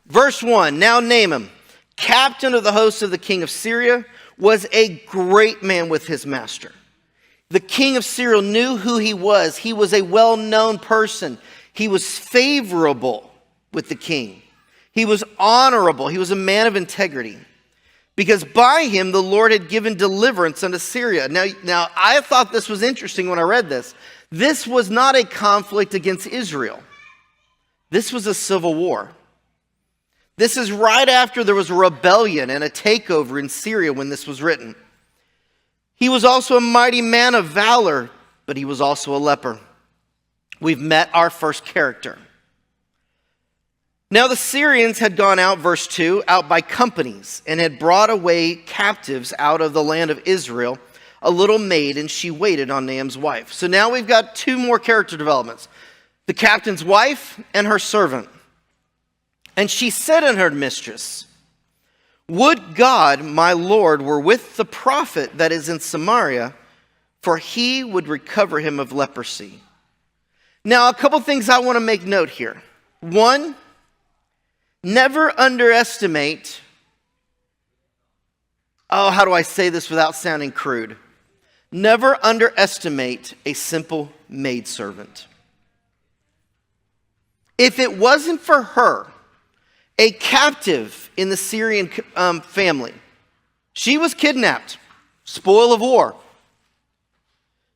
Verse 1, now Naaman, captain of the host of the king of Syria, was a great man with his master. The king of Syria knew who he was. He was a well-known person. He was favorable with the king. He was honorable. He was a man of integrity. Because by him, the Lord had given deliverance unto Syria. Now, I thought this was interesting when I read this. This was not a conflict against Israel. This was a civil war. This is right after there was a rebellion and a takeover in Syria when this was written. He was also a mighty man of valor, but he was also a leper. We've met our first character. Now the Syrians had gone out, verse 2, out by companies, and had brought away captives out of the land of Israel, a little maid, and she waited on Naaman's wife. So now we've got two more character developments. The captain's wife and her servant. And she said unto her mistress, would God, my Lord, were with the prophet that is in Samaria, for he would recover him of leprosy. Now, a couple things I want to make note here. One, never underestimate, how do I say this without sounding crude? Never underestimate a simple maidservant. If it wasn't for her, a captive in the Syrian family, she was kidnapped, spoil of war.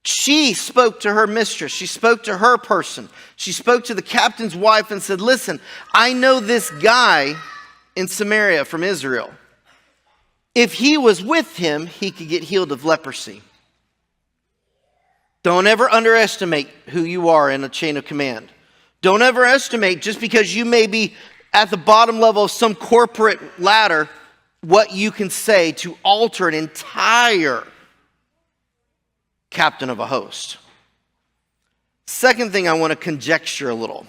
She spoke to her mistress. She spoke to her person. She spoke to the captain's wife and said, listen, I know this guy in Samaria from Israel. If he was with him, he could get healed of leprosy. Don't ever underestimate who you are in a chain of command. Don't ever estimate just because you may be at the bottom level of some corporate ladder what you can say to alter an entire captain of a host. Second thing I want to conjecture a little.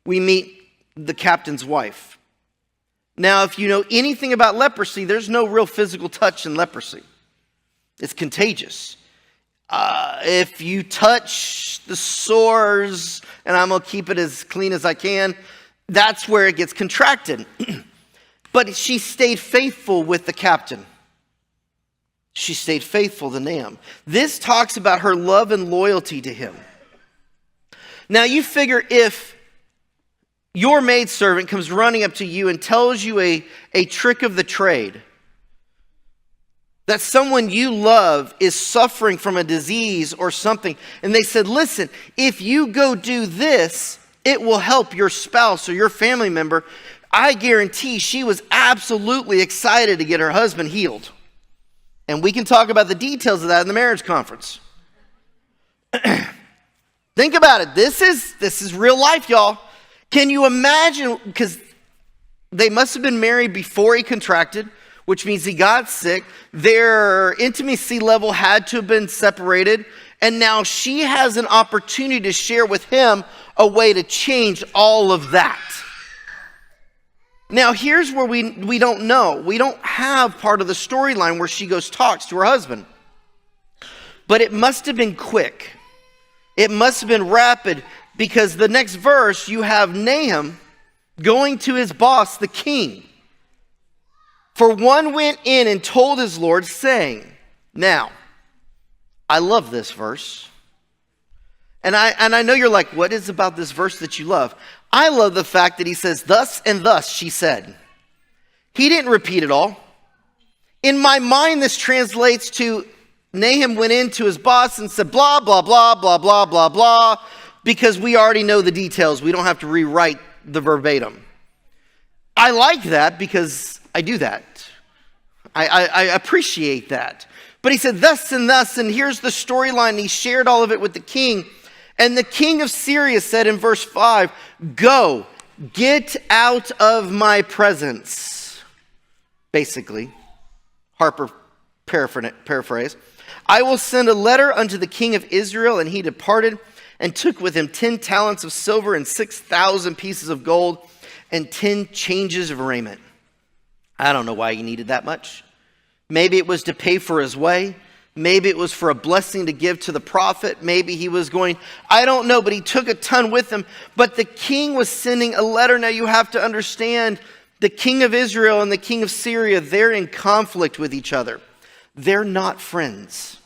We meet the captain's wife. Now, if you know anything about leprosy, there's no real physical touch in leprosy. It's contagious. If you touch the sores, and I'm going to keep it as clean as I can, that's where it gets contracted. But she stayed faithful with the captain. She stayed faithful to Naaman. This talks about her love and loyalty to him. Now you figure if your maidservant comes running up to you and tells you a trick of the trade, that someone you love is suffering from a disease or something, and they said, listen, if you go do this, it will help your spouse or your family member, I guarantee she was absolutely excited to get her husband healed. And we can talk about the details of that in the marriage conference. Think about it. This is real life, y'all. Can you imagine, because they must have been married before he contracted, which means he got sick. Their intimacy level had to have been separated. And now she has an opportunity to share with him a way to change all of that. Now, here's where we don't know. We don't have part of the storyline where she goes talks to her husband. But it must have been quick. It must have been rapid, because the next verse, you have Naaman going to his boss, the king. For one went in and told his Lord, saying, now, I love this verse. And I know you're like, what is about this verse that you love? I love the fact that he says, thus and thus she said. He didn't repeat it all. In my mind, this translates to Naaman went into his boss and said, blah, blah, blah, blah, blah, blah, blah, because we already know the details. We don't have to rewrite the verbatim. I like that because I do that. I appreciate that. But he said thus, and here's the storyline. He shared all of it with the king. And the king of Syria said in verse 5, go, get out of my presence. Basically, Harper paraphrase. I will send a letter unto the king of Israel. And he departed and took with him 10 talents of silver and 6,000 pieces of gold and 10 changes of raiment. I don't know why he needed that much. Maybe it was to pay for his way. Maybe it was for a blessing to give to the prophet. Maybe he was going, I don't know, but he took a ton with him. But the king was sending a letter. Now you have to understand, the king of Israel and the king of Syria, they're in conflict with each other. They're not friends.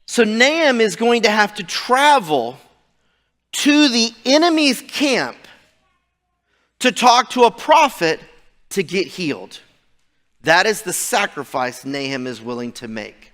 So Naaman is going to have to travel to the enemy's camp to talk to a prophet to get healed. That is the sacrifice Naaman is willing to make.